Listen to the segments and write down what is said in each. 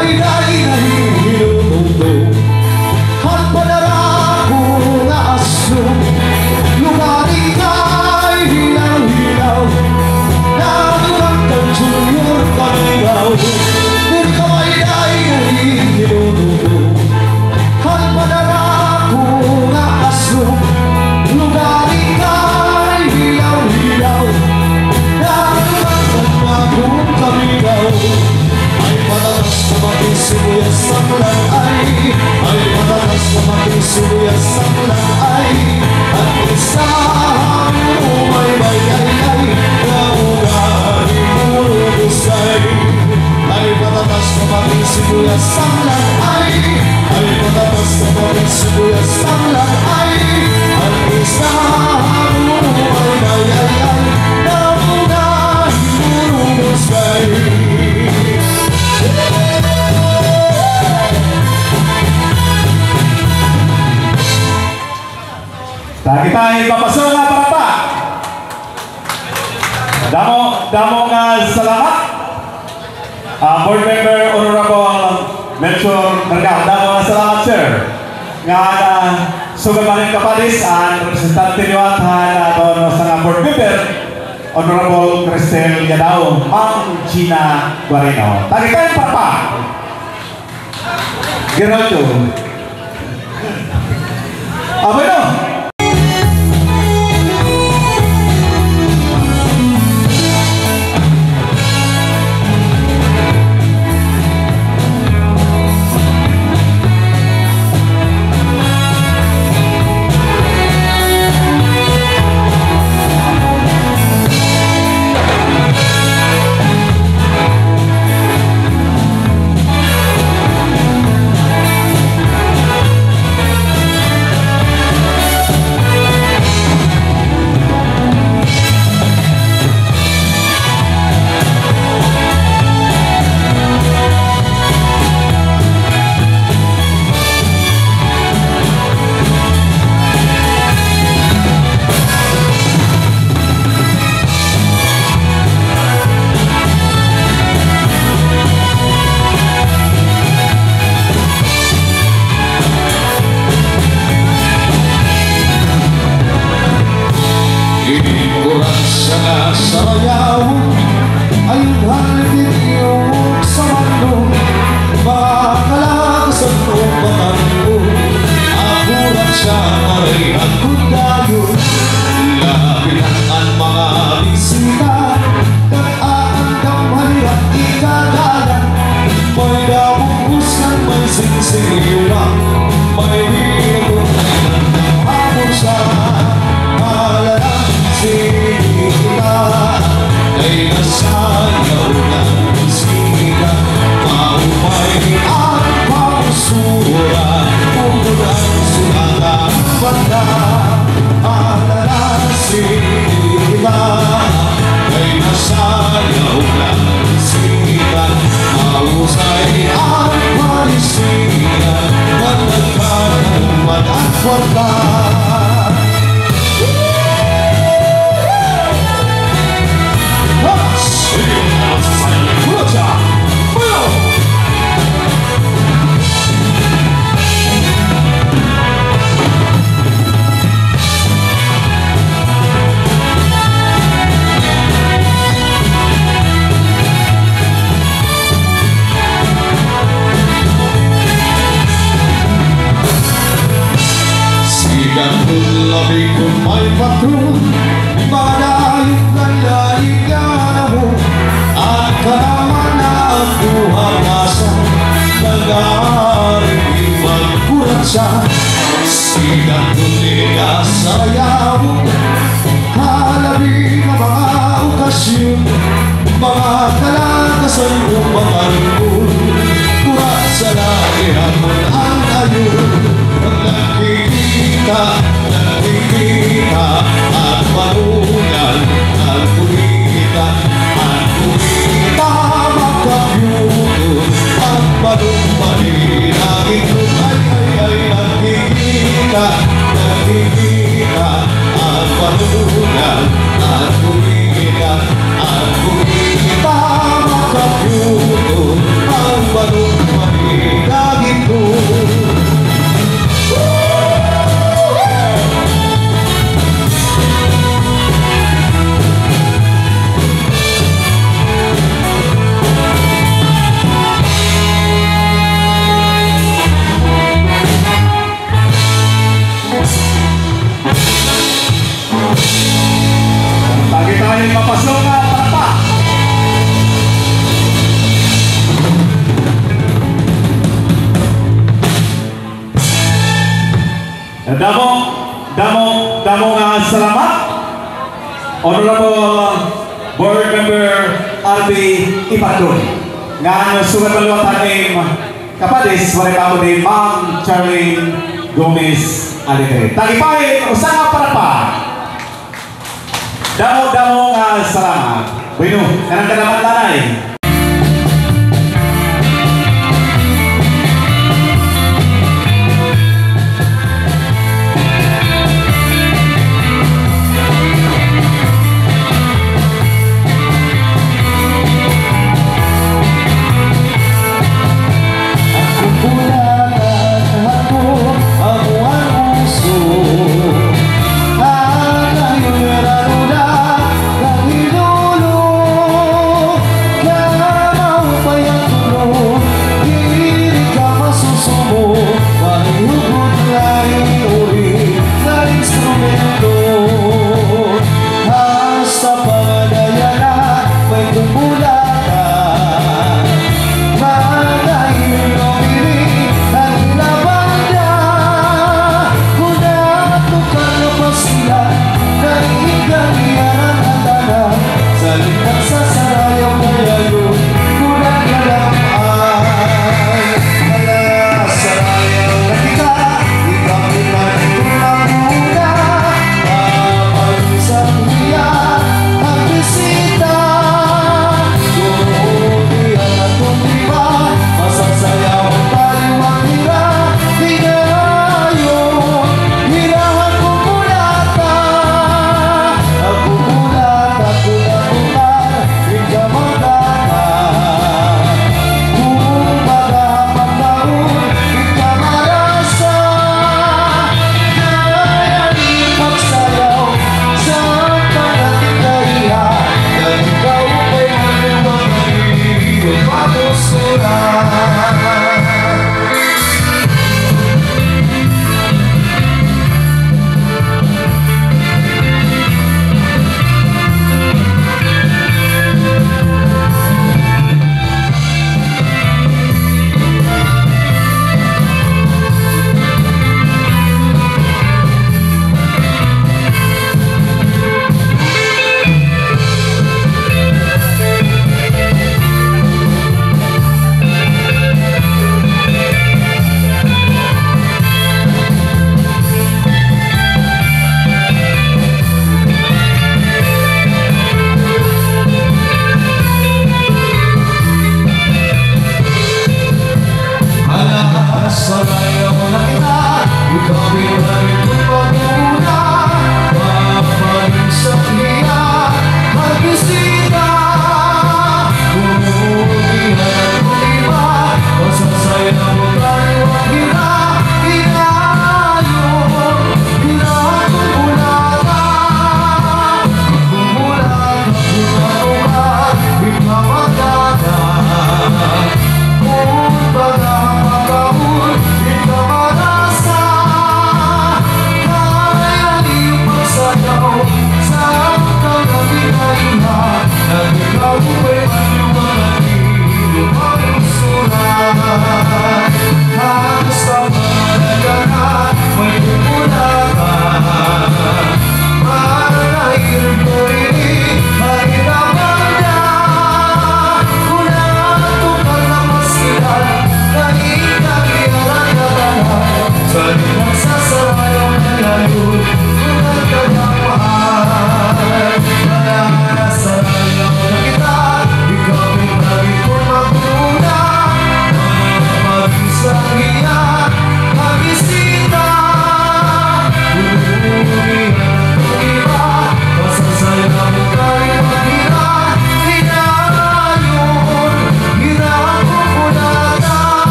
kamay-day na hinulutong at panarako na aso lumaring kay hilaw-hilaw na dumagdag junior kanigaw kung kamay-day na hinulutong at panarako na aso lumaring kay hilaw-hilaw na dumagdag magong kanigaw. Ay matatas na matisibuyas ang langay, ay matatas na matisibuyas ang langay, at isang umay-bay-ay-ay na ugali murugusay. Ay matatas na matisibuyas ang langay, ay matatas na matisibuyas ang langay, at isang umay-bay-ay-ay na ugali murugusay. Lagi tayo papasok nga para pa. Damo nga salamat. Board member Honorable Melchor Marga, damo nga salamat sir. Nga sugabanin kapalis ang representante niyo at doon sa board member Honorable Cristel Yadao, Ma'am Gina Guarino. Lagi tayo para pa. Geraldo. Bueno. Sayaw ay halipin iyong sa mano, makakalakas ang umakanto. Akurat siya ay ako tayo, lapitan mga bisita, nag-aandam halirat ikagalan. May nabubuskan, may singsiliwan, may hirap ay nagpapapon siya. Malalang sila ay nasayaw ng musika, maumay ang pausura, umulang sulata ang banda. Malalang sila ay nasayaw ng musika, mausay ang parisira, nagkakaroon at wala. Labi kung may patrol, madahil kaya mo at kalaman na ang buhangasa, nag-aaring magkurat siya. Sigang tuliga sayaw, halabi na mga okasyon, mga kalakasan ng mga rupol, kurat sa lahiran ang ayun. Nakikita at manunan at kumita magkabyuto at manumpali ang inyong ay nakikita at manunan at kumita magkabyuto at manumpali Damo nga salamat. Honorable Board Member Albi Ipadon. Nga sugat maluwatan ng kapadis, wala ka mo din Ma'am Charlene Gomez Aligre. Tagipay, usaha para pa. Damo nga salamat. Bueno, kanang kanaman lanay.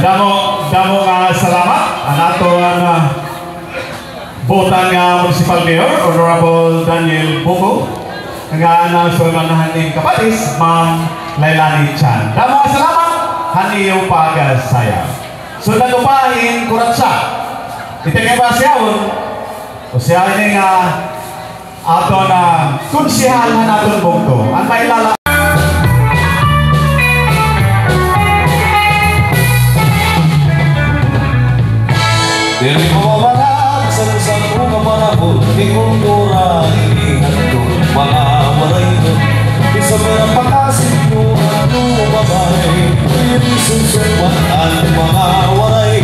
Damo nga salamat ang ato botang Municipal Mayor Honorable Daniel Buko nga nasulamanahan ng kapatis Ma'am Lailani Chan. Damo nga salamat haniyo pag-sayaw. So nagupahin kuratsa itingin ba siyawon o siya ini nga ato na kunsihal na natin bukto ang may lala. Dili ko mawalan sa lusang mga panahon, di kultura, inihan ko mga waray doon. Di sa mga pakasin ko at lumabay, hindi susunwaan mga waray.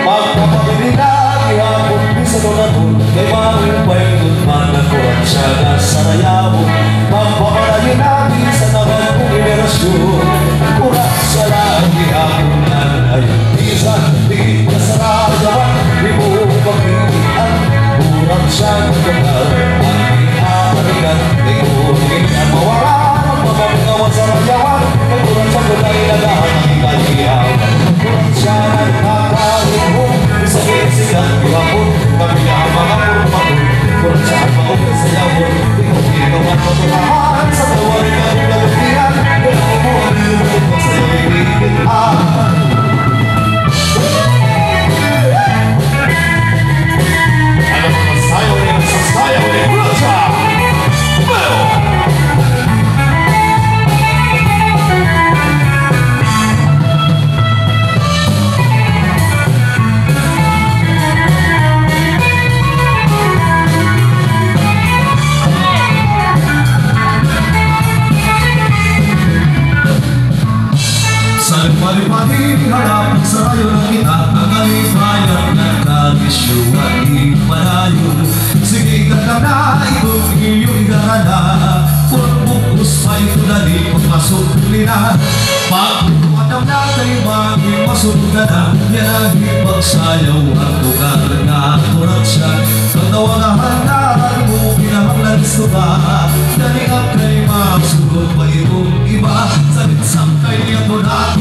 Magpapabilidad, ihapon di sa doon, kay mahumpay doon manakuhan siya na sa rayabo. Magpapalayin natin sa naman kong generasyon, kurat sa lagi hapon na ayun. Di kasarayawan, di mo pagpilihan, kurang siyang kapal, ang iarigan, di kunin ang mawaran, ang pagkakawan sa rayawan, ay kurang siyang kulay na lahat ang ikaliyaw. Kurang siya nagkakalimong, isang isigan, ilapon, kami na ang mga purpatun, kurang siya ang maupin sa yawon, di kunin ang matutulahan, sa tawarin ang nagutihan, di ang umuhan, di sa nagigitihan. Palipating harap sa rayo ng kita, ang alibayan ng kalisyuan ipalayo. Sige ka lang na itong iyong igarala, purang bukus pa ito dali pagpasok nila. Pagkumadam na kay maging masunugan na, yan ang ipagsayaw ang lugar na kurat siya. Ang tawangahan na mo pinahanglan gusto ba, dali ang kay magsunod pa itong iba. Sabit-sam kay ito na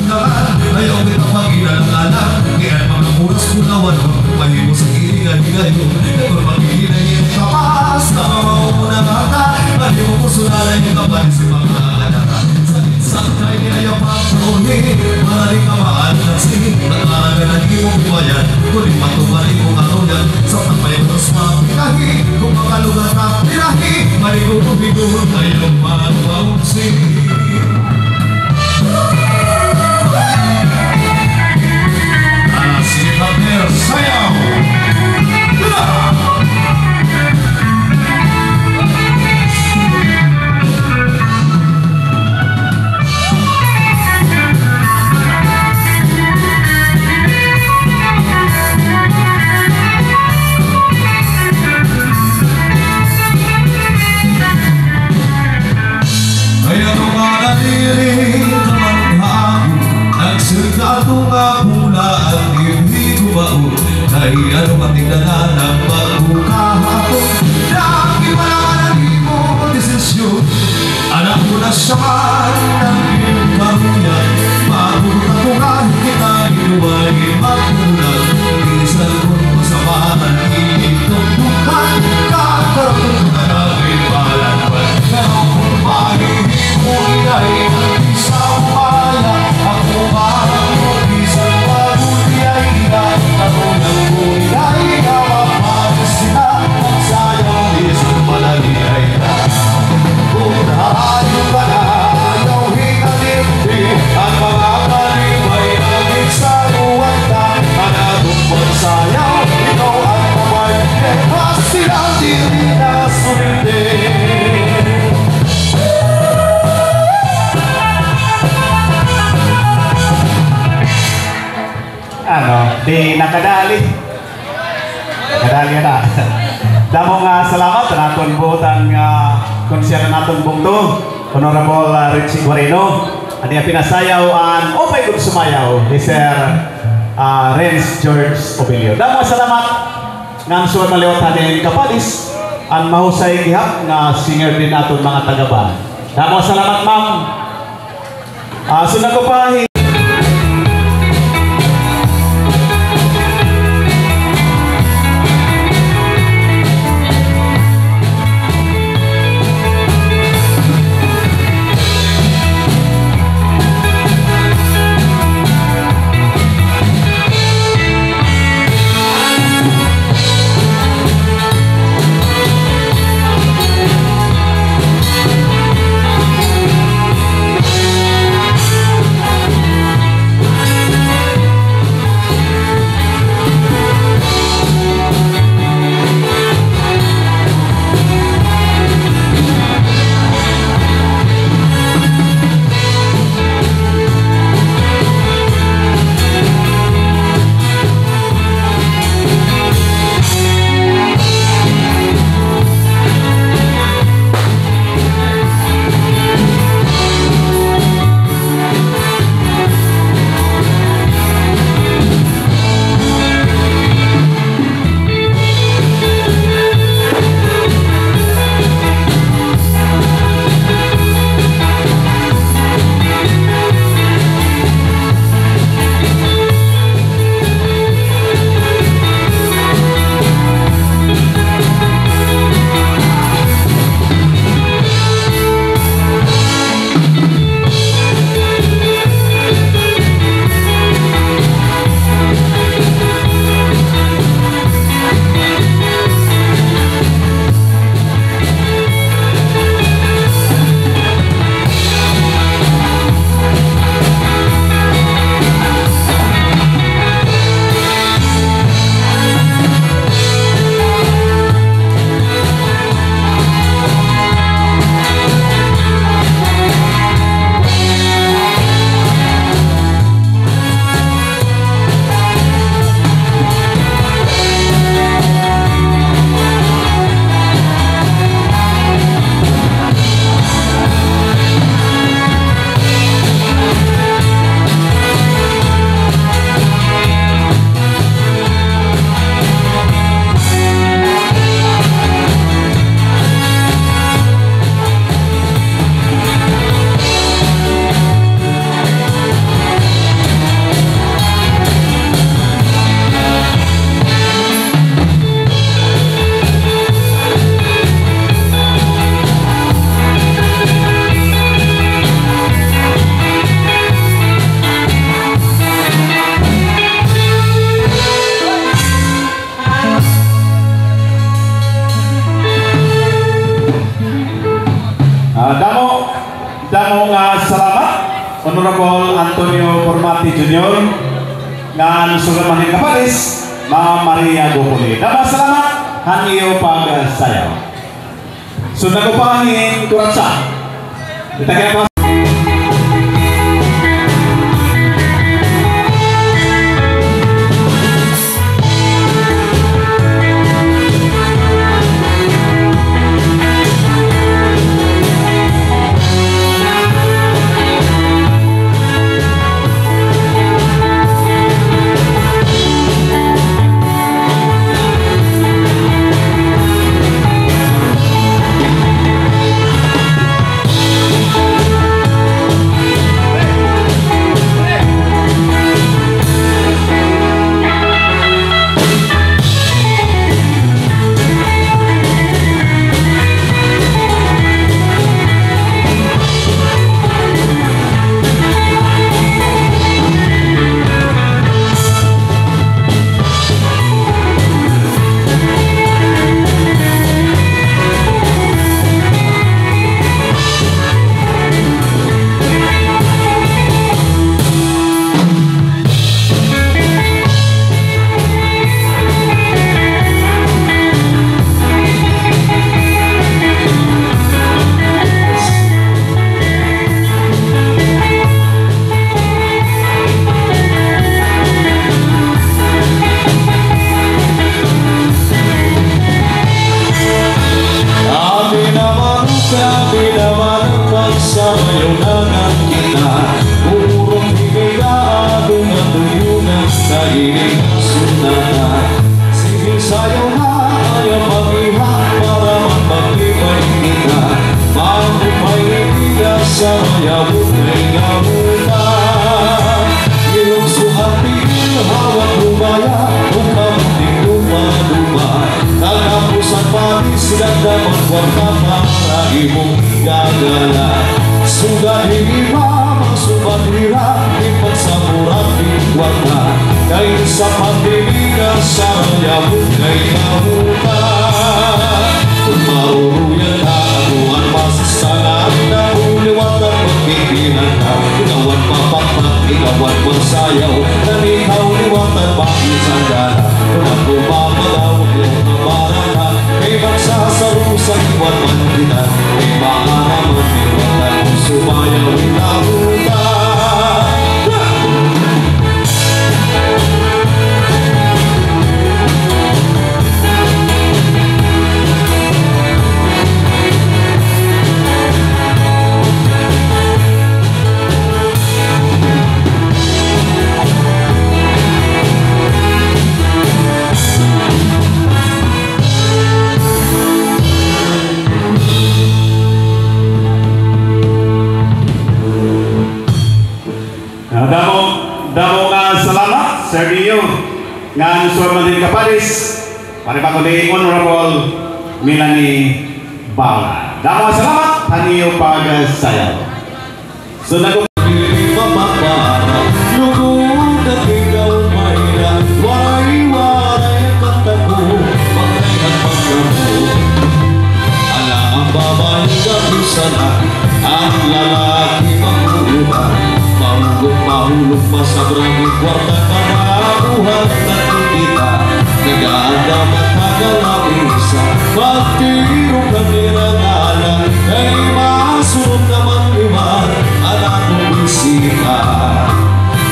ayaw kita pag-inalangalan, kaya mga puras kunawan mahimo sa kinigan-higayo. Kung mag-iinay yung kapas na mamauna mata, mahimo ko sunalay yung kapan si mga anak. Sabit-sam kay niya pang-tuni, maraming kamaan na singin, nangaragan ang iyong iwayan, kuling matumarin kong arunan, sa pagpayanos mapinahi, kung makalugar na pinahi, maligong-bigung kayong mga mausing. Sayaw! Kaya nung nakadiri kamanghang, nagsigado nga pula ang hindi ko baon. Kaya ano matigdalan ang magkahapon, lagi mananagin mo desisyon. Anak ko na siya man ng iyong karuyan, magkatukan kita inuwagin magkulang. Isal ko masamahan itong bukan, kakaroon na namin palanpan. Pero kung mahihip mo inay ang isang maya, ako parang mo isang mabuti ay inay. Ako nang buhay na mapagas na, ang sayang isang malaliyay na. Kung naayo ka na, ayaw hinalipin, ang mga kalibay naging sa luwan na. Anatong pagsayaw, ikaw ang kamay, eh kasi lang diri na sumindin. Di nakadali na damo nga salamat naton butan nga konsyera naton bungto Honorable Richie Guarino ani pinasayaw an opay gud sumayaw ni Sir Renz George Obilio. Damo salamat nga suway maliwat hanin kapadis ang mahusay gihap nga singer din naton mga tagaban. Damo salamat ma'am. Sunod ko pa Honorable Antonio Formati Jr. ngan sugat manin kapalis Ma'am Maria Gopoli. Dapat salamat haniyo pagsayaw. Sunod ko pangin kuratsa. Kita kaya sudah hingga masuk dira di pensamuran di warna kain sapat dirinya saya bukai kamuka maru yang tahuan masih sangat dahulu lewatan pemimpinan kawan papak pagi kawan bersayau dan kau lewatan bagi sandara aku mama daun yang kebarangan bangsa seru sebuah kita bagaimana meninggalkan supaya kita muda. Damo nga salamat Sergio nga suwarman kapalis pare pa kundi Honorable Melanie Bala. Damo nga salamat haniyo pagsayaw. So ang lalaki magulubah mahulog pa sa brangin kwarta kamaruhan na kita nag-aanda matagal ang isa magtiro ka nirangalan kay masunod naman iwan anak mong bisita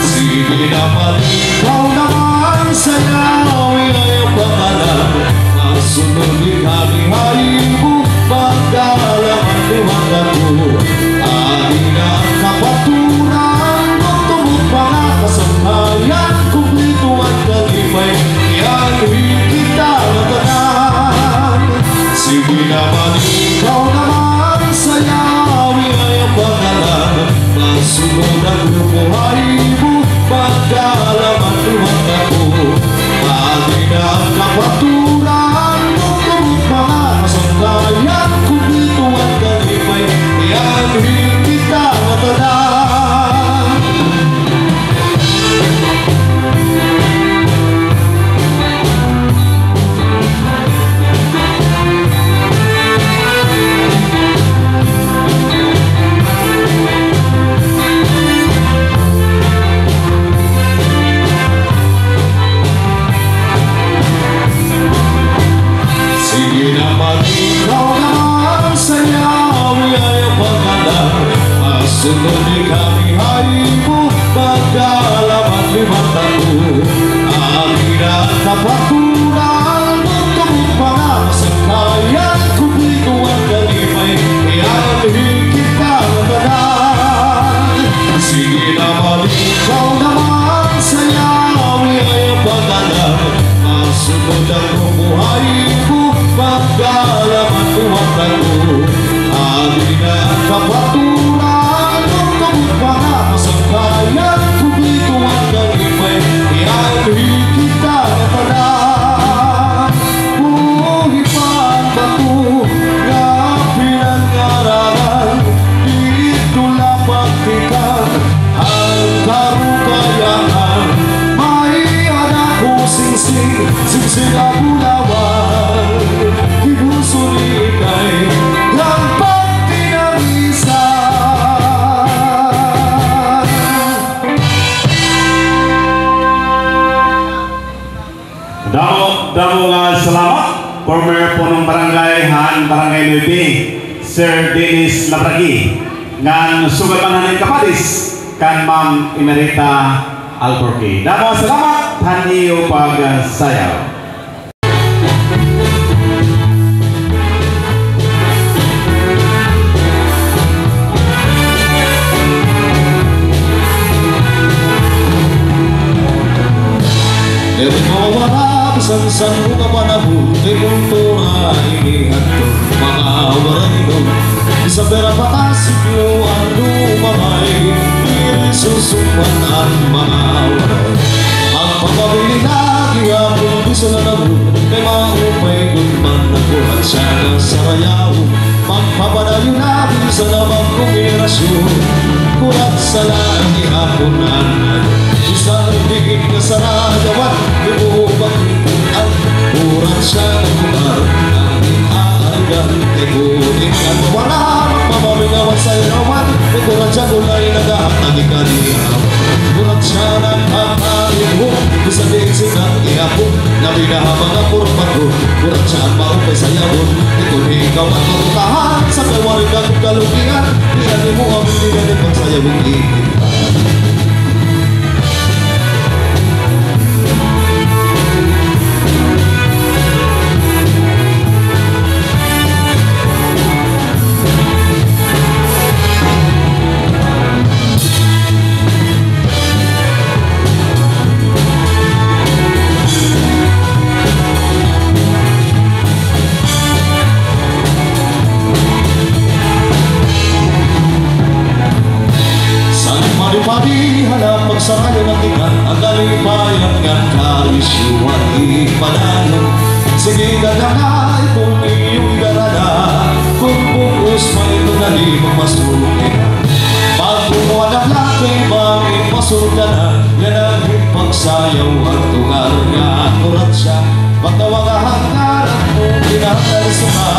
sige naman ikaw naman sayaw ngayon pangalan masunod ikali-hali mo magdalaman liwan ako aling ang kapaturan mga kasanghayan kumplito at kalipay iyanuhin kita matanan sige naman ikaw naman sayawi ngayong pangalan masunod ang buhay mo magdalaman luwag ako pati na ang kapaturan tungkol mga kasanghayan kumplito at kalipay iyanuhin kita matanan. Sunod di kami haimu pagkalaman di mataku. Amin ang kapaturan untuk mga masangkayan kumpligo ang kalimay ialhin kita naganan. Sige naman ikaw naman sayawi ay pagdalan. Masunod ang buhay mo pagkalaman di mataku. Amin ang kapaturan untuk mga masangkayan kumpligo ang kalimay ialhin kita naganan. Buhay pagbato nga pinangaralan dito lang magtikan ang karugayahan. May anak ko singsing singsing ang bulawan. Inusunikay ng pagtinamisan. Damo nga salamat, former punong barangay Han Barangay Nuevi, Sir Dennis Labragi, ngan sugaman ng kapadis kan Ma'am Emerita Alburque. Damo salamat, Han iyo pagsayaw. San bunga panahon kay kultura inihanto mga warayno sa pera patasip nyo ang lumamay isusuman ang mga waray ang pagpabili lagi ang gusto na nabun kay maupay gulman na kuhat siya ng sarayaw magpapadayo natin sa labang kombinasyon kulat sa lagi hapon ang isang digit na saragawan ibuubang ang urat siya ng lugar ang inaagan kay kunin at wala magpapabingawan sa irawan kay kurat siya kulay nagahatag ikalihaw kurat siya ng hangangin mo isa digsing ang iapon na binahabang ang purpato kurat siya ang maupay sa yawon kay kunin ikaw ang turutahan sa kawarin ng kalugian iyan mo ang binigan ng pagsayawin ikipan. Padi hanap pagsarayo ng tingnan ang galipayan ng kalisyuan ipalayo. Sige dadangay kung iyong darana kung bukos may tunali mong masukin. Pag bumuha ng laki bakit masulog ka na yan ang pagsayaw at tungar nga kurat siya pagtawag ang hangaran mo pinakalisuka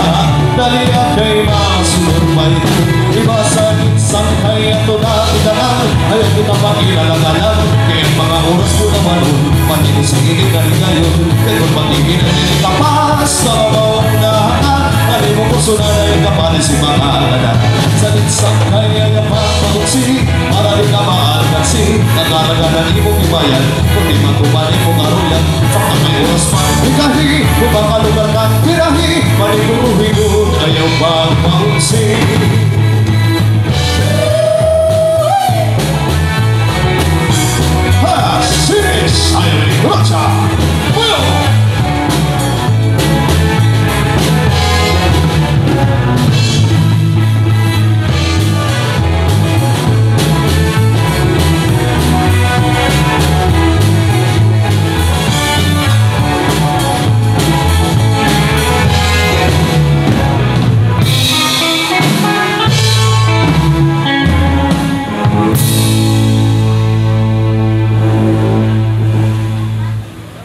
dali ang kay masulog may iba sa sangkay at tunag-itanag ayaw kita makilala-galang kaya mga oras ko naman pati ko sa inig na rin ngayon kaya kung patigin na rin kapas sa mabawang nahanap ali mo puso na rin kapalis si mga anak sa sangkay ay ang pagpagusik para rin ka maargansi nagkaraganan imong ibayan kung di matumanin mong aruyan pagka may oras pa ikahi kung baka lugar ka pirahi maniguruhin ayaw pagpagusik.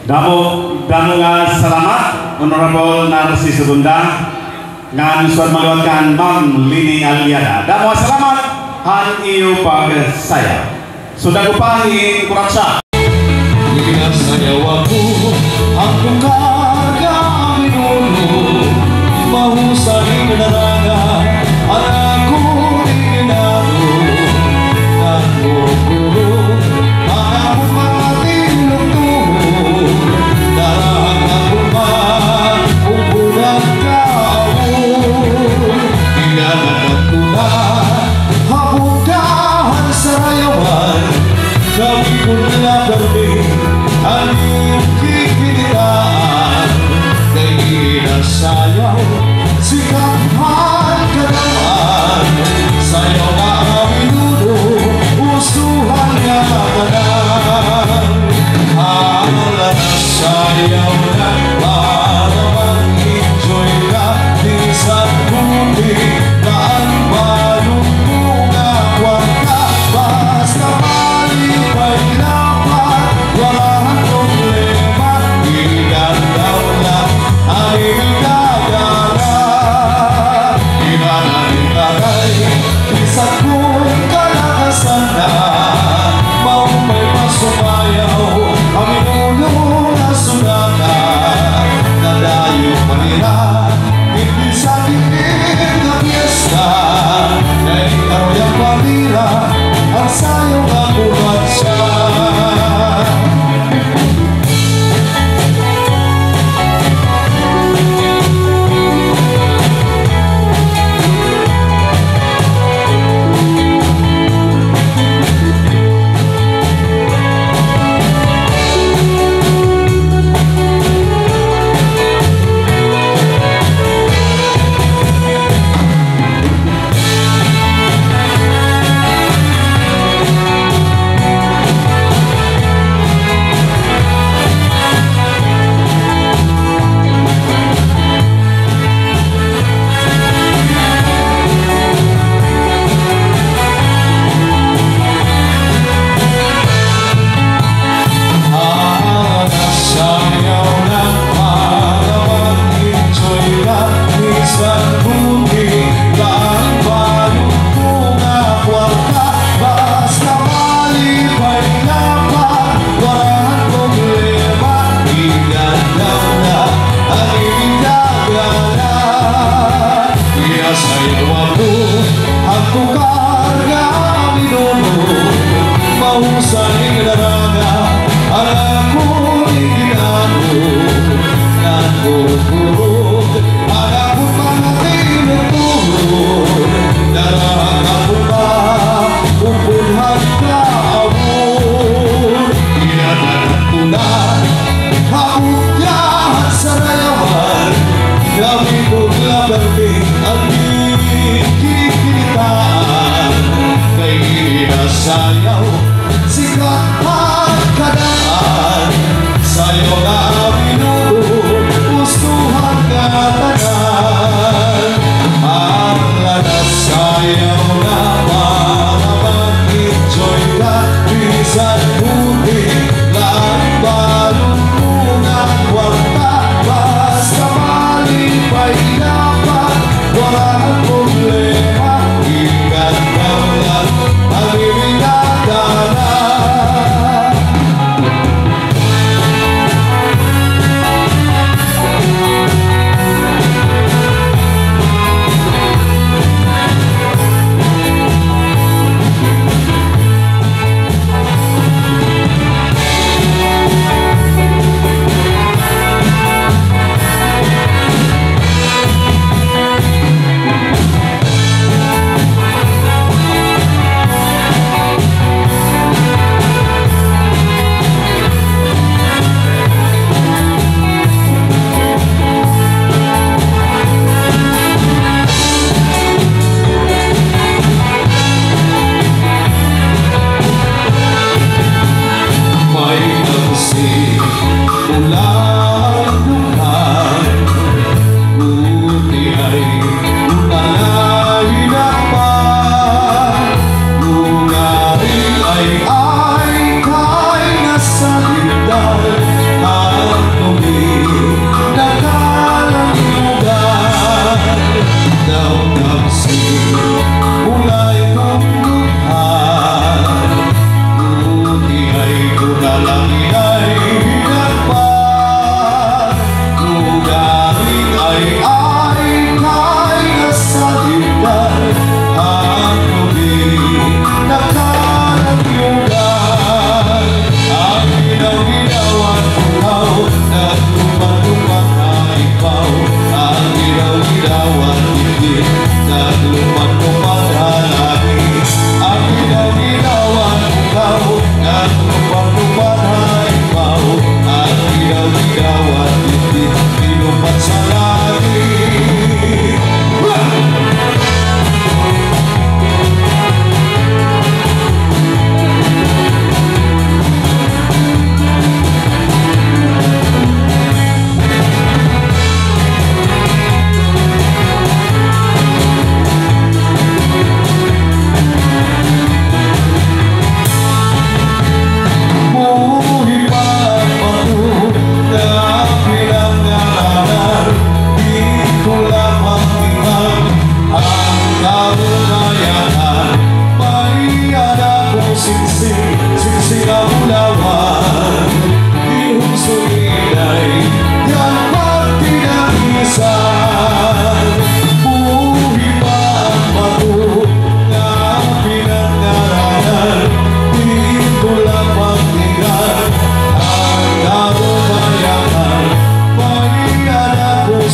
Damo nga salamat, Honorable Narci Segunda, nga nusod maluwagkan Ma'am Lini Aliada. Damo salamat, han iyo pagsaya. Sudah upangin kurang siya. Ipinasayaw ako ang kung minulo mahusay na naranga ang ako ikinaro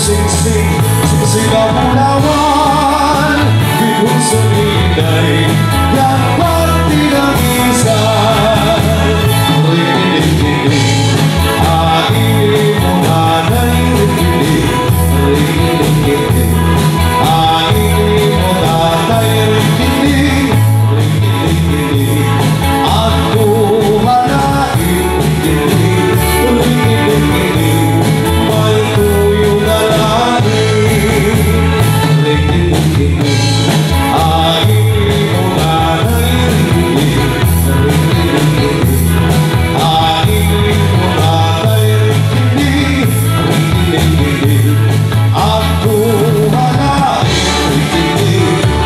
singsing sa Sigabulawan, bigong sumiday yang pati ng isan. Ringinig-inig, aini mo nanay, ringinig-inig, aini mo tatay, ringinig-inig, ako hanain, ringinig-inig, may tuyong lalaki, ringinig-inig, aini mo nanay, ringinig-inig, aini mo tatay, ringinig-inig, ako hanain,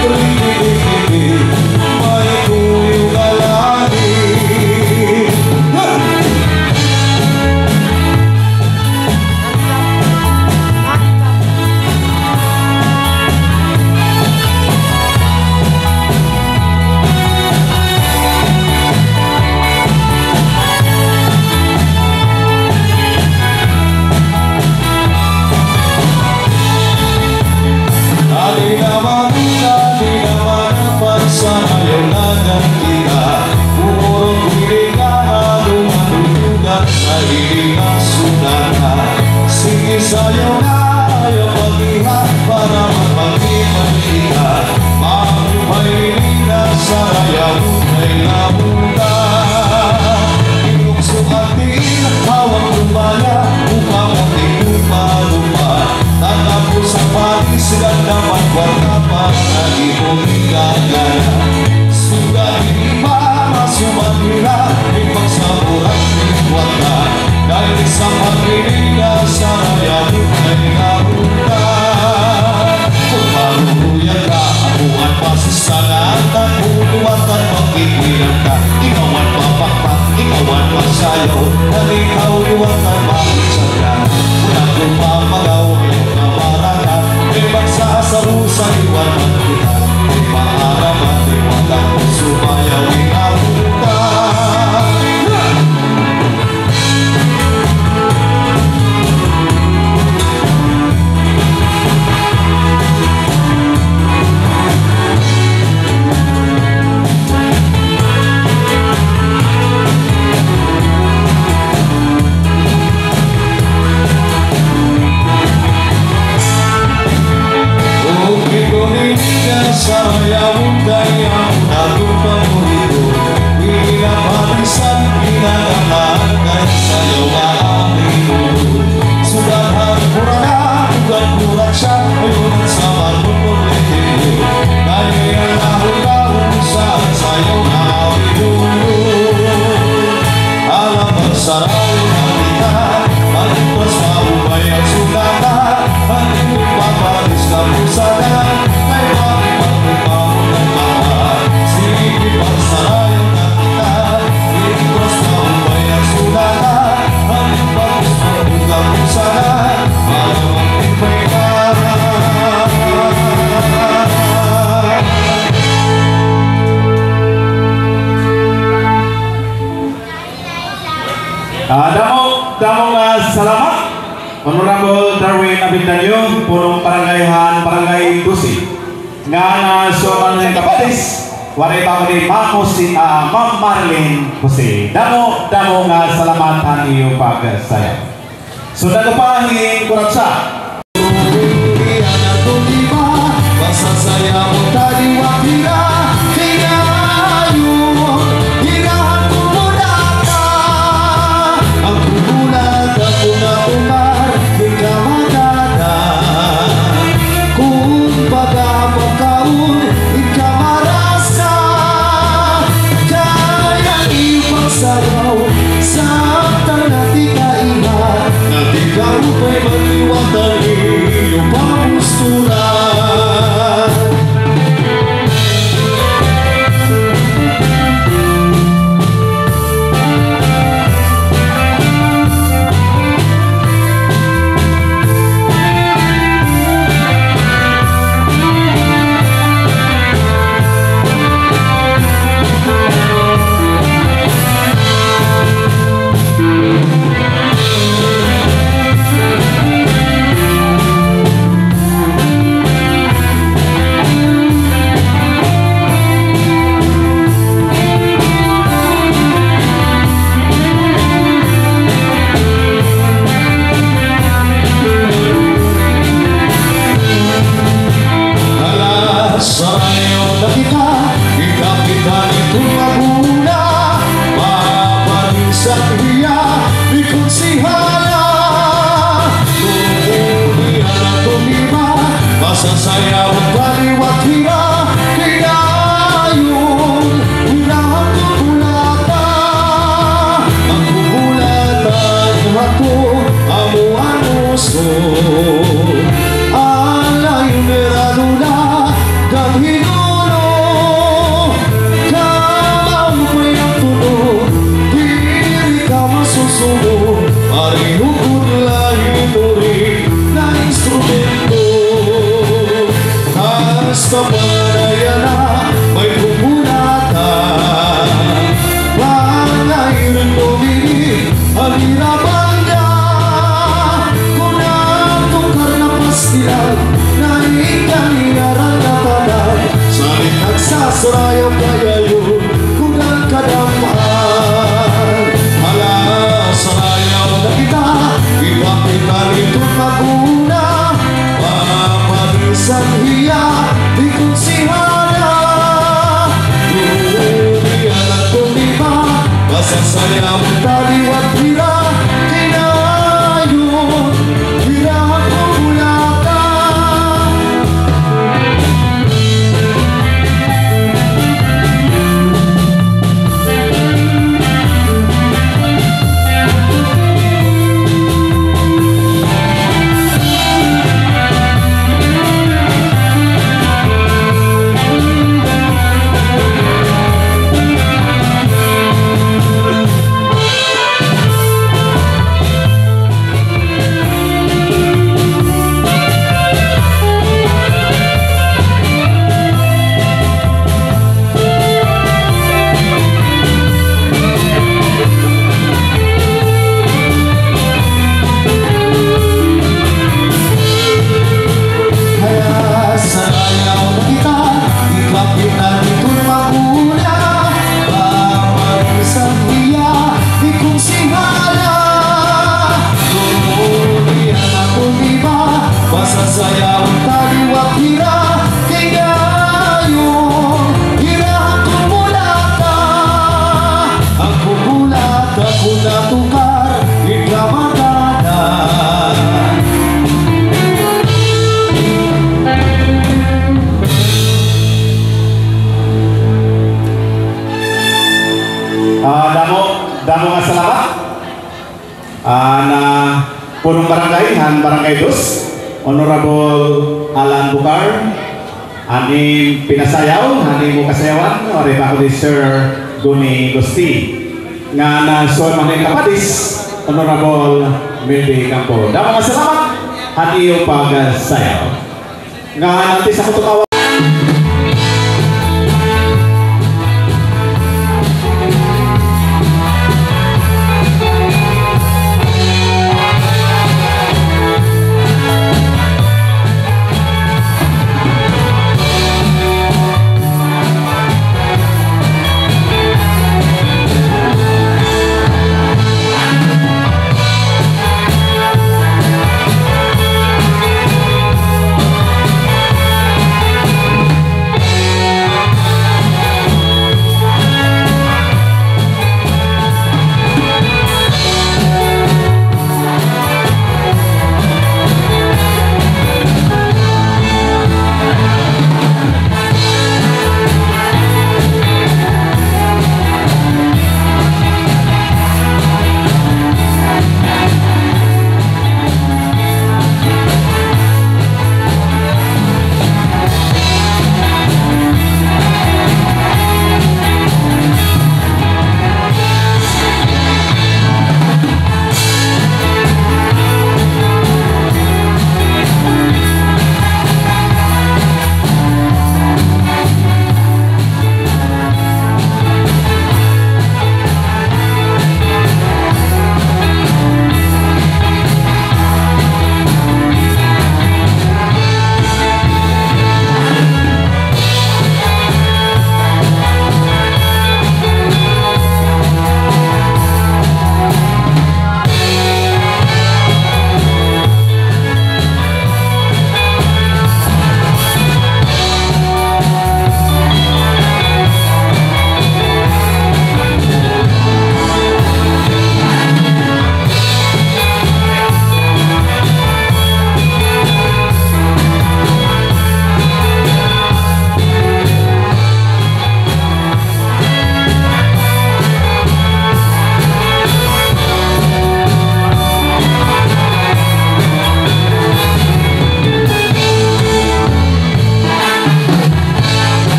ringinig-inig, may tuyong lalaki. Di naman ang pagsanayaw na ng kita. Purong piling ka malumalugan sa hilingang sudana. Sige sa'yo na ayaw mag-iha para mapag-iman kita. Mahupay na sa ayaw ay nabuta. Ilong sukatin, hawang lumaya, upang ating lupa-lupa. Tatapos ang pag-isigan naman wala pa na ibumigagana. Sugahin pa masumagila, ipagsaburan iwata. Dahil isang pag-ininga sa ayaw ay nabuta. Kung maruruyan ka, abuan pa sa sanatan, utuwatan magkikilan ka. Ikawan pa pakpak, ikawan pa sayo, na ikaw iwatan makisan ka. Unang lumamagaw, may magsasabu sa iwanan kita. May maaraman, may walang sumayaw inabutan. Saya undang yang lalu menunggu, bila barisan pinangan dan saya wahamimu. Sudah hampurana bukan kurasa, ayunan sama menunggu. Kaya tahun-tahun saat saya nawi dulu. Alam bersarau kita, balik terus mau bayar sudahlah. Balik lupa baris kamu sadar. Salamat Honorable Darwin Abindanyo, punong Barangay Dusi nga suman ng kapatis waray pa ni Ma'am Marlene Jose. Damo nga salamatan iyo pagsaya. So nagpahin kurang sa basta saya mo tadi wakila kinayo hirahan ko muna ka ang puhulat ako na umar di ka magana kung baga magkaun ikamaras ka kaya ipagsayaw sa tanati ka iha na di ka upay mag-iwatan iyong pangustura. Alay meradula dan hinulo kamay ang tulo diri ka masusulo marihugod lahi nuri na instrumento hasta panayana may pupunatan panay rin tumili alirapan niya kung natukar na pastilan na ikaniyaran na tanan salit nagsasarayaw kaya yun kung nagkadamaan hala sarayaw na kita ibang kita nito maguna pamarisan hiya di kong sihala uunian at tumiba masasayaw taliwat hira kinayon hirahan ko bulata masasayaw taliwat hira kinayon hirahan ko bulata ang bubulata ko natukar iklamaganan damo nga salamat na punong barangay barangay dos Honorable Alan Bukar, aning pinasayaw, aning mo kasayawan, ori ba ko ni Sir Guni Gusti. Nga na suwan mga kapadis, Honorable Mildy Campo. Damo nga salamat, hati yung pagsayaw. Nga nanti sa kutukawa.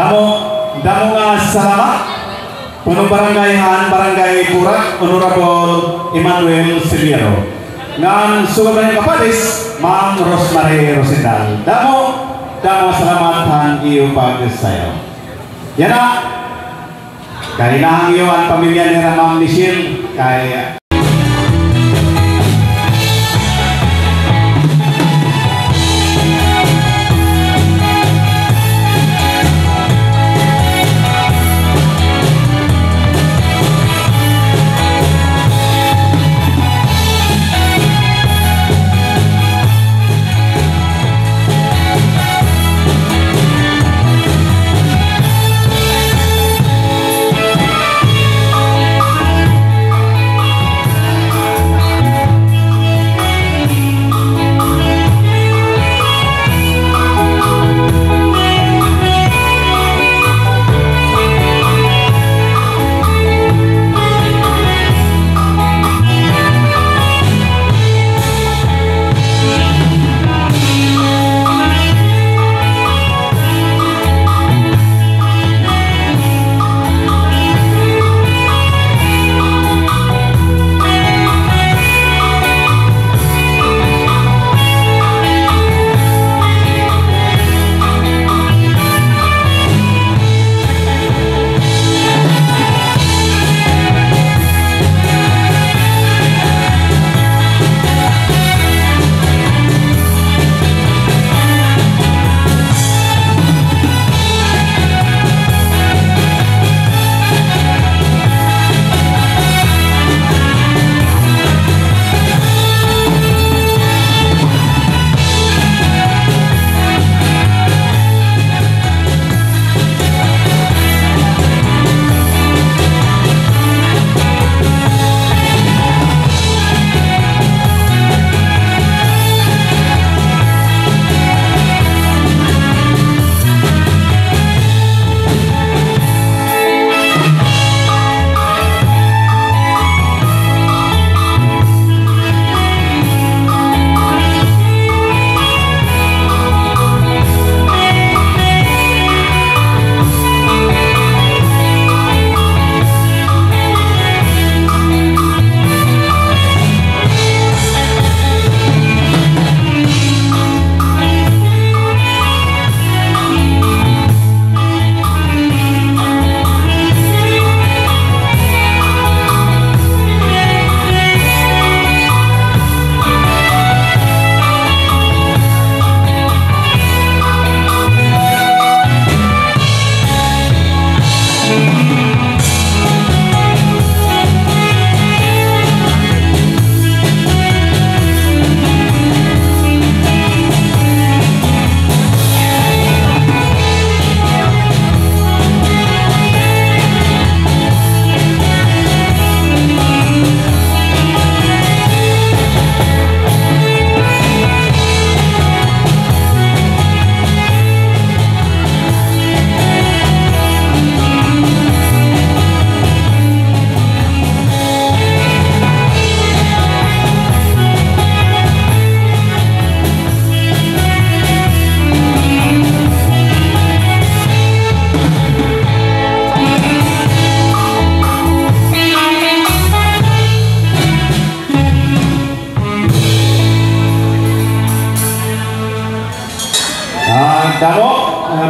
Damo nga salamat. Punong Barangay Purak, Honorable Emmanuel Silviero. Ngan sugat ng kapalis, Ma'am Rosemary Rosendal. Damo salamat iyo pagsayaw. Yan na. Kaya na ang iyo ang pamilya ni Ma'am Michelle. Kaya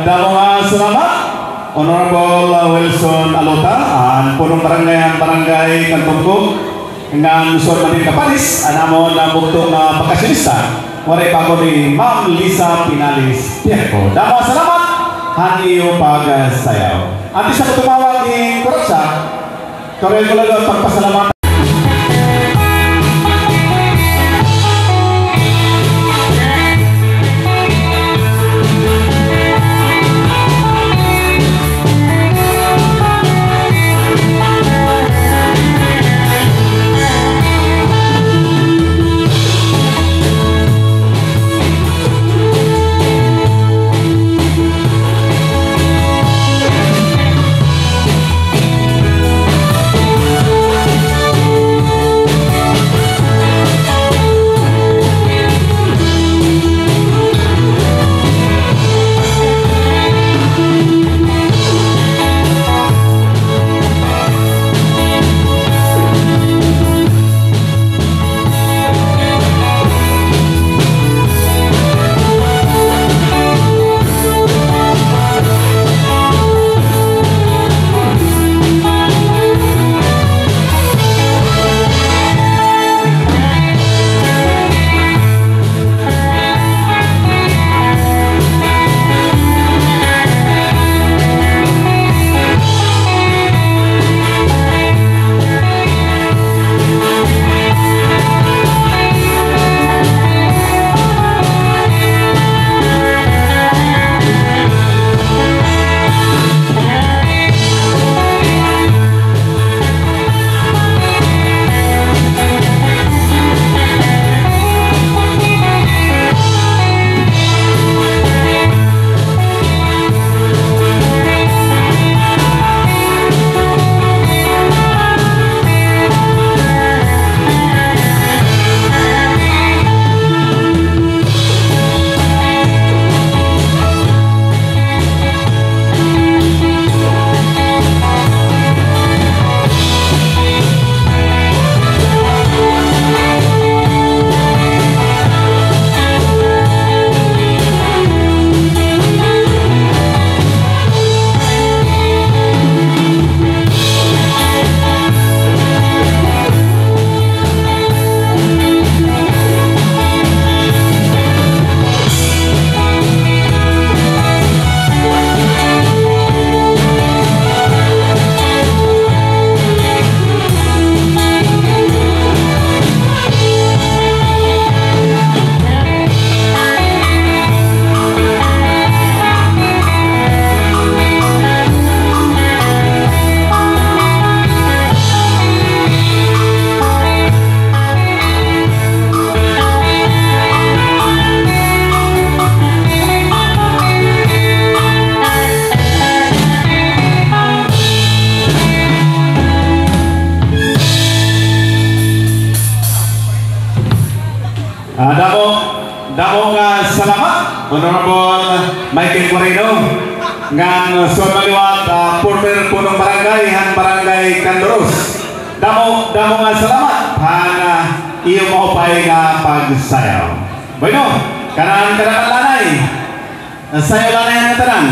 Damo nga salamat, Honorable Wilson Alota, punong barangay Kantungkong, ng Sormanin Kapalis, anamo na bukto na pagkasilista, waray pa ko ni Ma'am Lisa Pinalis Tiago. Damo salamat, hani yung pagsayaw. At isa ko tumawag ni Kurotsa, karel ko lang pagpasalamat. Honorable Michael Moreno ngan sumaliwat former punong barangay han barangay Candoros. Damo nga salamat han iyo maupay nga pagsayaw. Bueno, kanan lanay. Sayaw lanay ang tanan.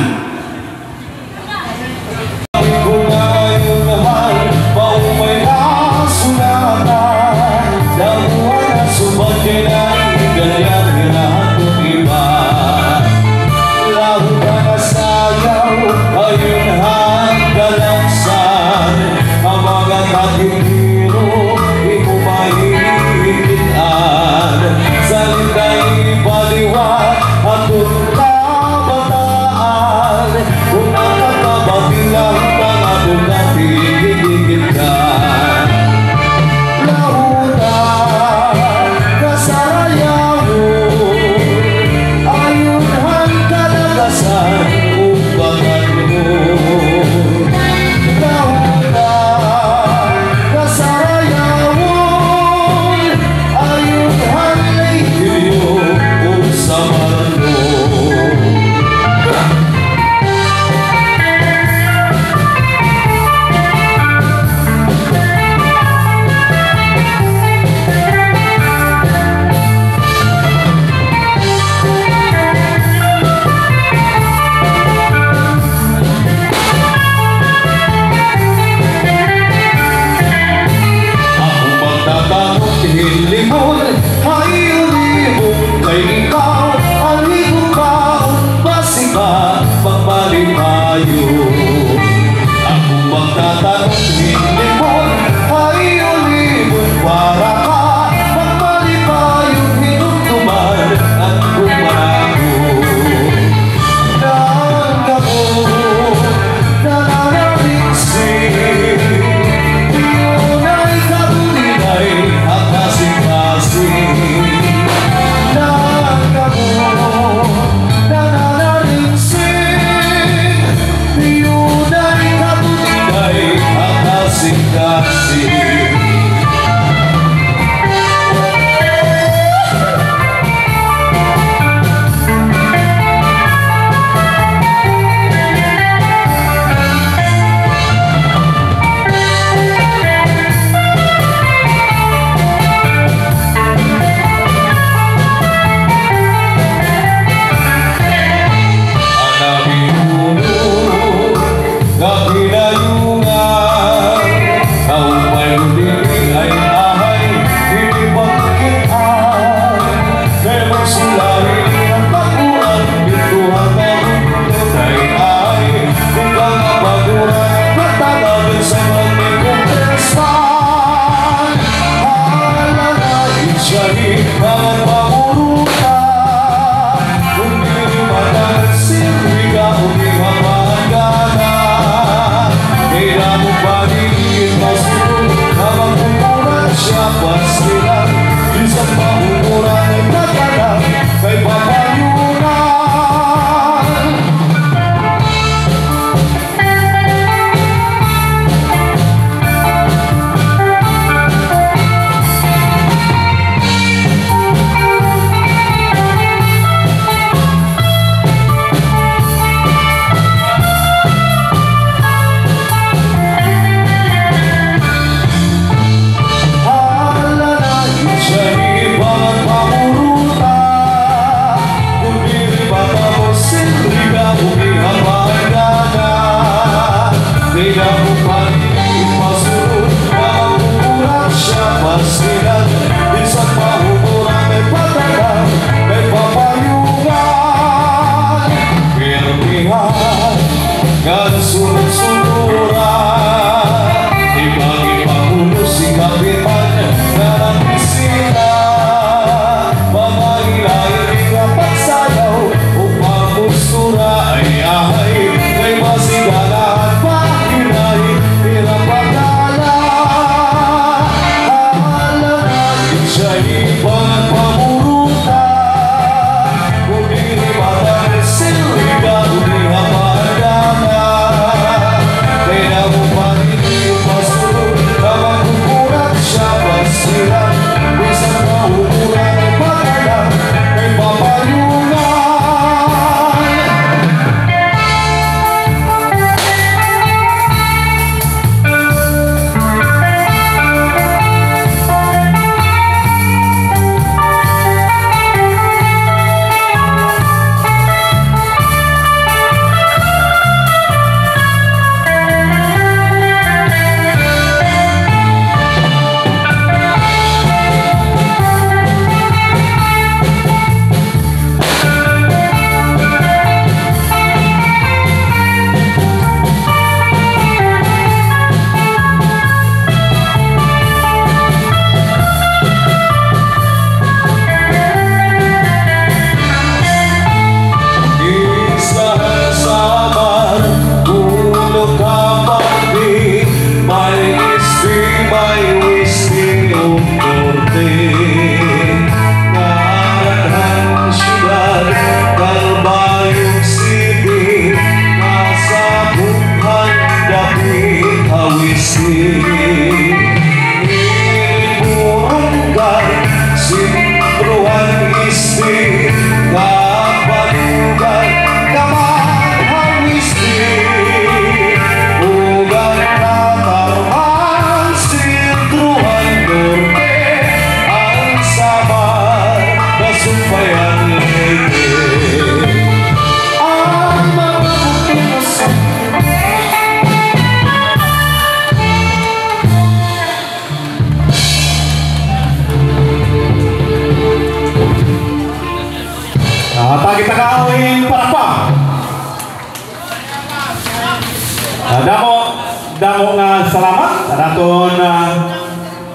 Damo nga salamat sa naton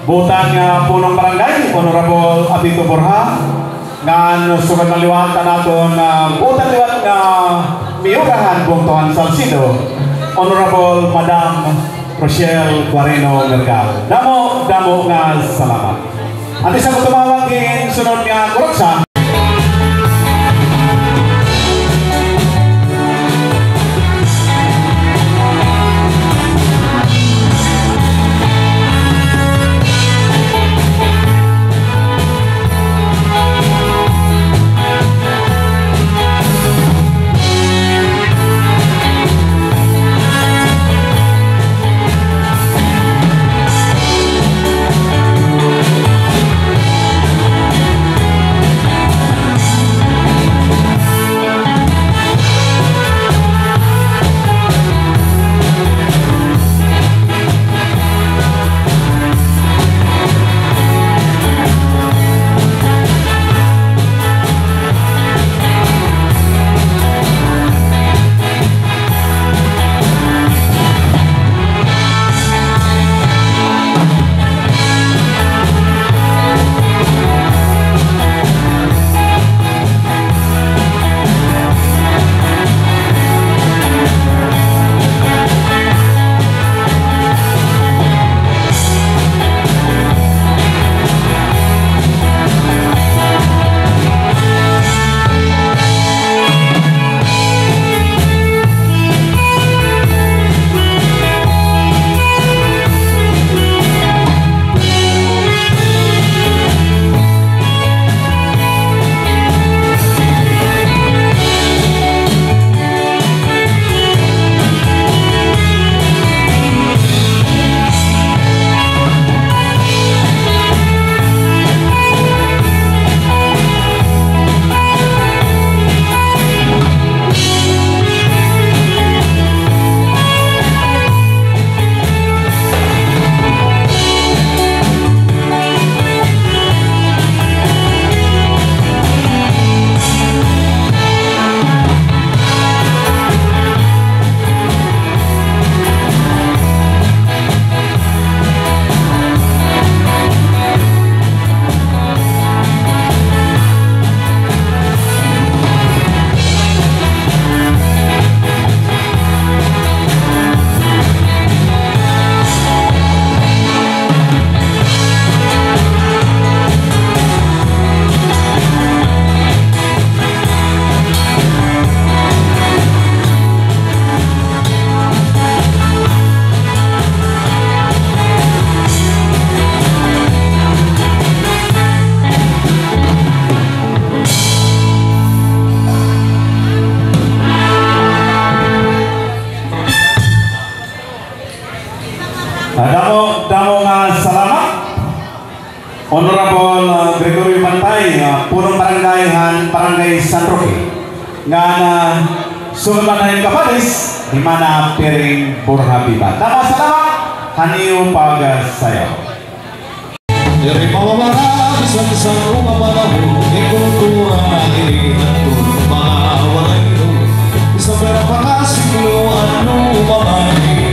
butang nga punong barangay Honorable Abito Borja nga sugad maliwatan naton butang liwat nga miurahan Bungtuhan Salcido Honorable Madam Rochelle Guareno Mercado. Damo nga salamat. At isang tumawag din sunod nga kuroksa. Damo nga salamat Honorable Gregorio Mantay punong barangay San Roque nga sumanahin kapalis di mana piring Borja Viva. Damo salamat haniyo pagsayaw. Dari pamamara isang umamanaho ikutura irihan ko mawalay ito isang perapasiglo ano umamay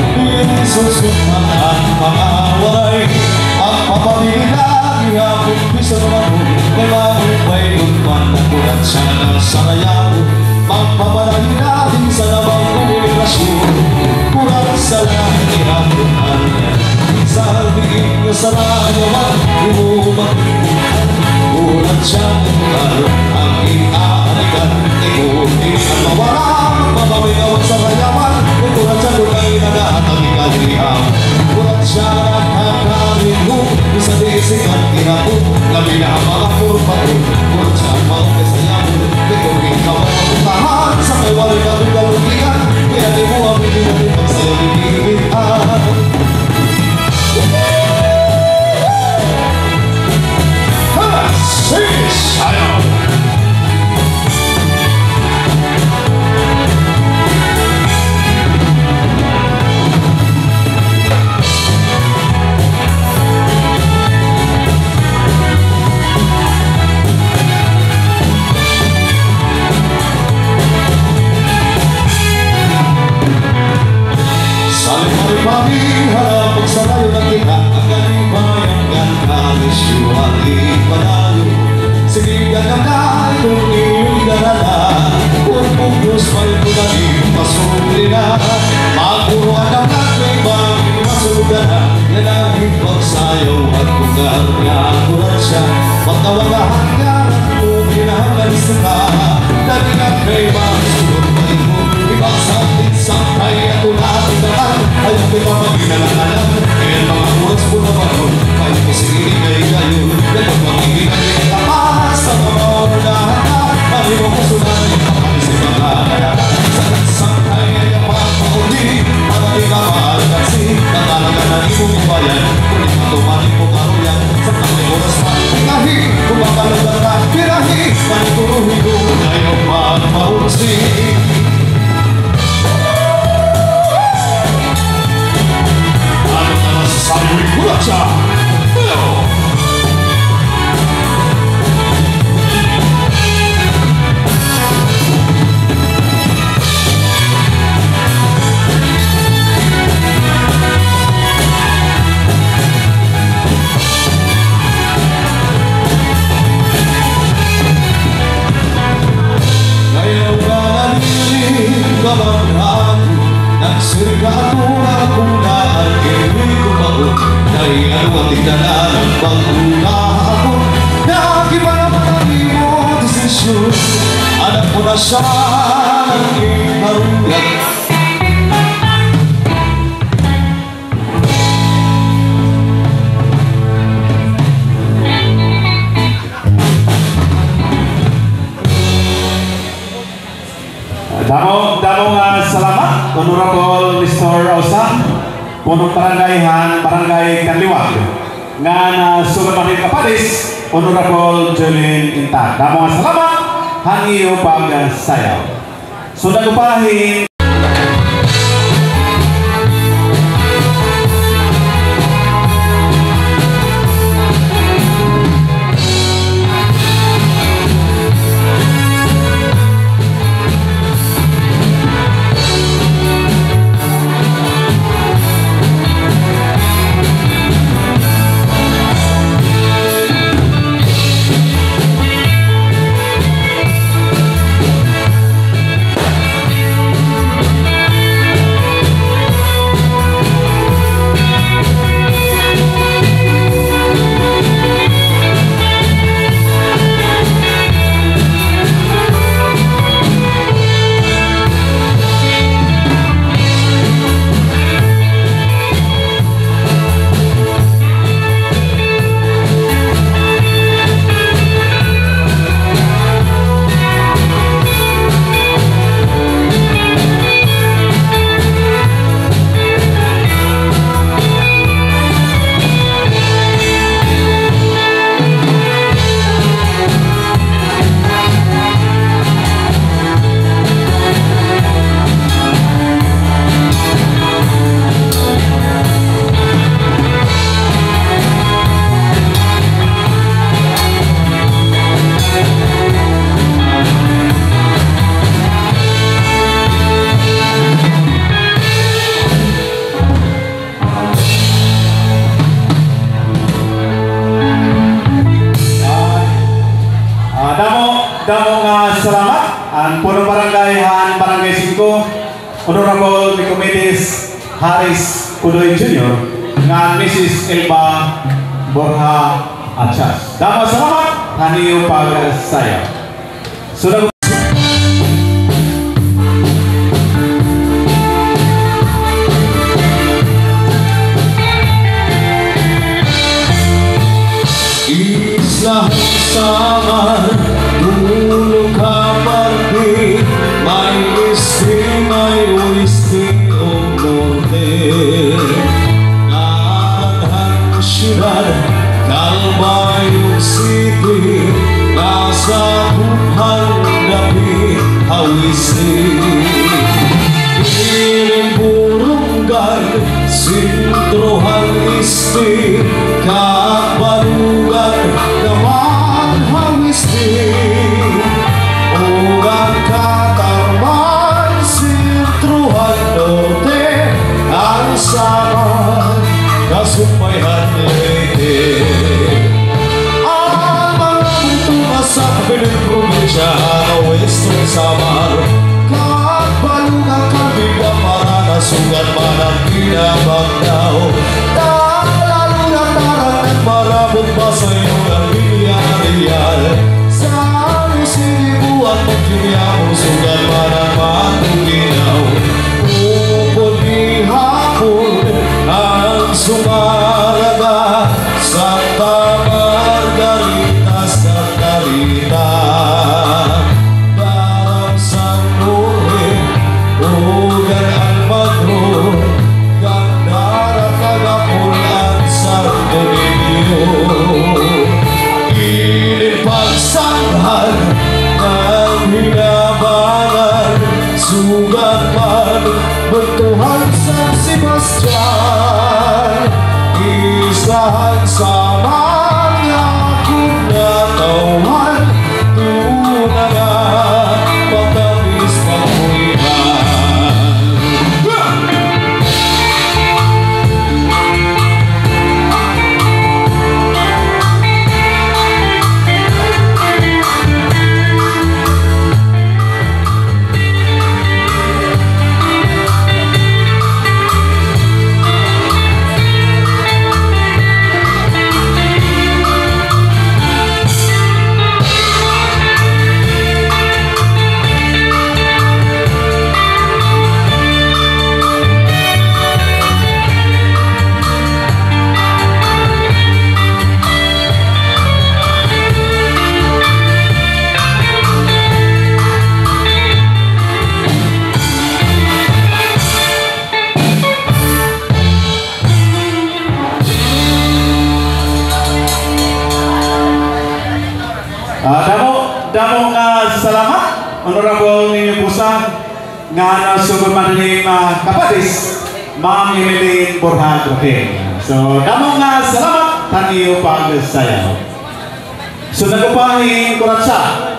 susunod ang mawalay ang papabililagi akong bisa naman kay mahupay lutman na kurat siya sa nayaw magpapalay natin sa namang komunikasyon kurat sa langit ihatunan sa biging sa nayawan umumagpitan kurat siya ng ang inaanikan ikutin ang mawalang mapaminawan sa nayawan kurat siya lukay na natatalikaliham kurat siya nakakarin mo isa disikat kinapot labi na mga kurpato kurat siya mga kasayawan ikutin ka mapaputahan sa may wali ka lugalugian kaya di mo ang pinagin pagsayo bibigyan pamiharap sa kayo na kita ang kanibayanggan kamisyuali panayo sige ka na kung iyong darala kung pugus may punaling pasuli na magpuruan ang natin bang masugana yan ang hipagsayaw at pugar niya akurat siya magkawagahan ka kung pinahagalis ka dali nga kay masugot pa mo ibang satin sangkay at unatin naman ayaw kita maginalangalan kaya mga oras po na banon kayo po sige kay kayo yan ang magiginan yung tapas sa mga ordahan ayaw mo kusunan yung pakalis sa mga kaya sangkay ay ang pagpauli para ikamal kasi natalaga na imong ibayan kung ikatumali mo karuyan sa kamay oras pa pinahi kung makalaga na pinahi panituruhin ko ayaw magpahulsi Sabi kulat siya. Ngayon ka nalilig kabanghan nagsirgato ako na ang ibig ko bago dahil ano ang tignalan ang pag-ulahapon nagiba naman ang iyong desisyon anak ko na siya ang ikarulat Damo salamat Honorable Mr. Osa punong barangay Kanliwag nga nasugat maning kapalis Honorable Jolene Inta. Damo salamat hangiyo pagsayaw. Sudah upahin salamat ang punong barangay 5 Honorable Nicomedes Harris Udoy Jr. nga Mrs. Elba Borja Achas. Damo salamat haniyo pagsayaw. Sudah Isla Samar dulu kabardi may whisky ang norte Ngadhan syudad Kalbayog City nasa buhan nabi hawisi Iling burunggan sintrohan isti Kabarugan naman hawis sumpayan lete. Ang mga buntunga sa kabilang probinsya na Western Samar, kabalungan kami na maranasugan man ang kinabagdaw. Lalo na tarang nagmarabot pa sa iyo ng bilyar-bilyar. Sa sinibuan magkirya mo sugan man ang matuginaw. Upod ni hapon ang sumaraga Santa Margarita sa Carita. Barang sang nuri ugan ang magro gandara kagapulan sa dominyo. Ilin pagsanghan ng hinabangan sugat man bertuhan San Sebastian. Isahan sa mga kunatawan tunangan matamis pamulihan. Damo nga salamat, Honorable ninyo pusa nga nasugod man rin kapadis, Ma'am Emeline Borja Duque. So, damo nga salamat, taniyo pag-sayaw. So, nagupahing kuratsa.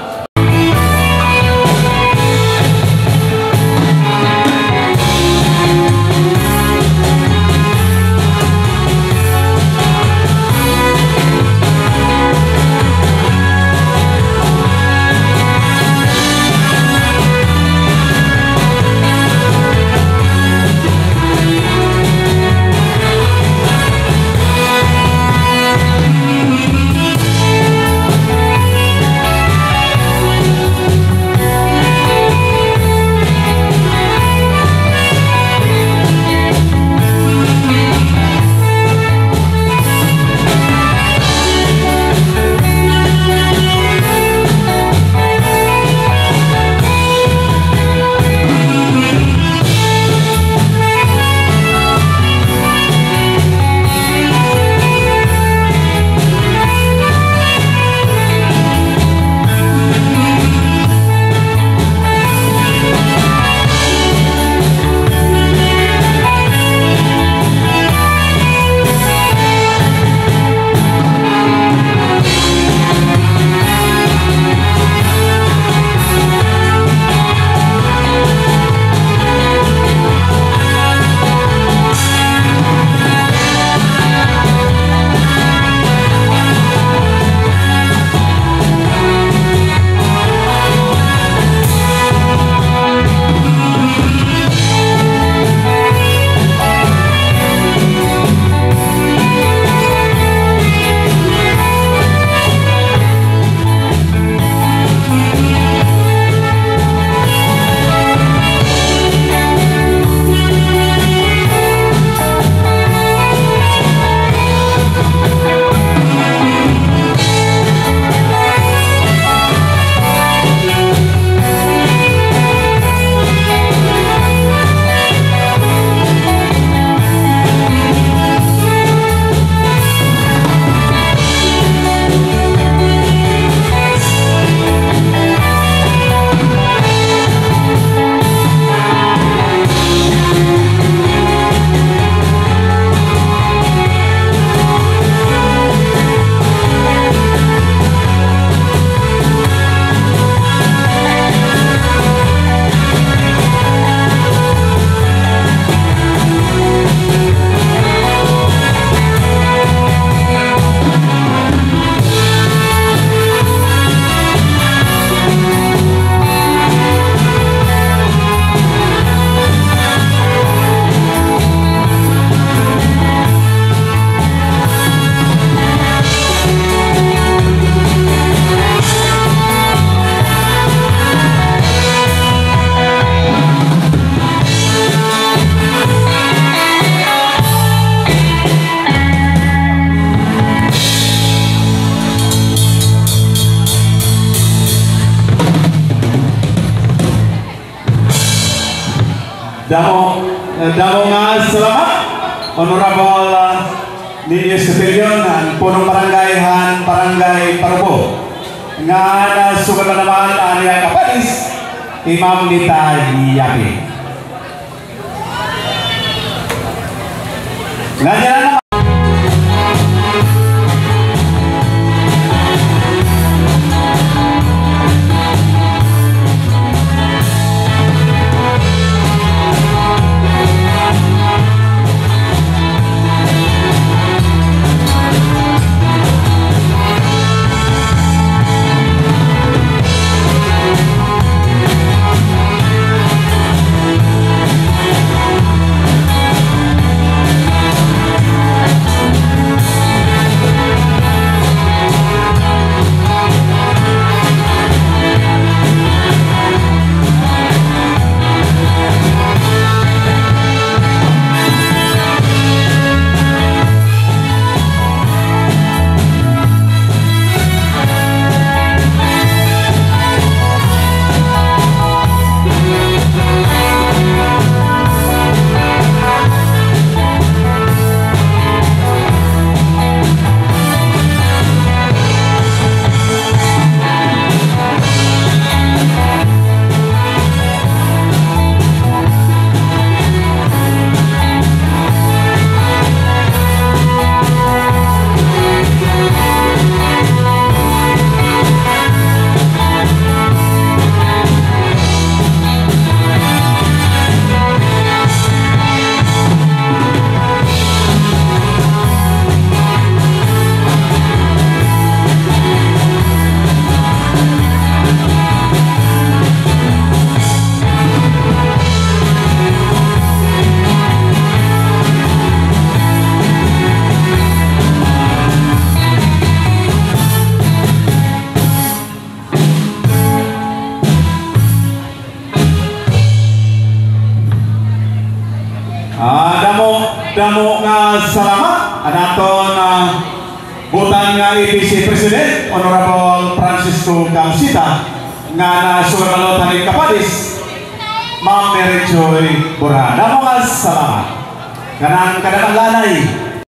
damo nga salamat Honorable Ninyo Superior ng punong barangay Parubo nga nasugat na naman aniya kapadis Imam Nita Yapi. Ganyan na damo nga salamat anaton butang nga IPC President Honorable Francisco Camsita nga nasugalutan ni kapadis Ma'am Mary Joy Bora. Damo nga salamat kanang kadang lanay